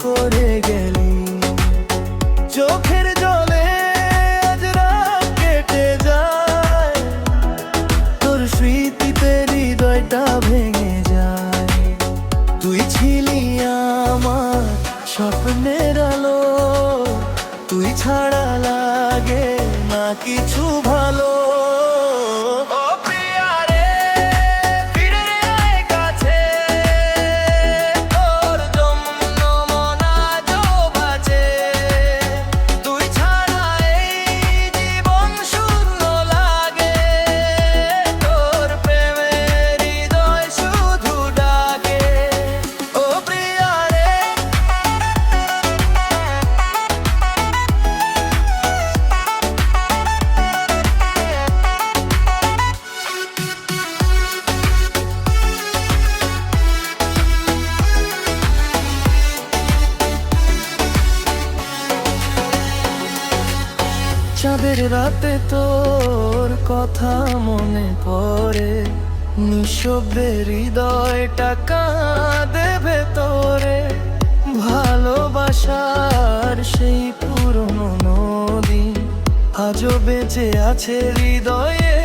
করে গেলি। চোখের জলে আজ রাত কেটে যায়, তোর স্মৃতিতে হৃদয়টা ভেঙে যায়। তুই ছিলি আমার স্বপ্নের আলো, তুই ছাড়া লাগে না কিছু ভালো। চাঁদের রাতে তোর কথা মনে পড়ে, নিঃশব্দে হৃদয়টা কাঁদে ভেতরে। ভালোবাসার সেই পুরনো নদী আজও বেঁচে আছে হৃদয়ে।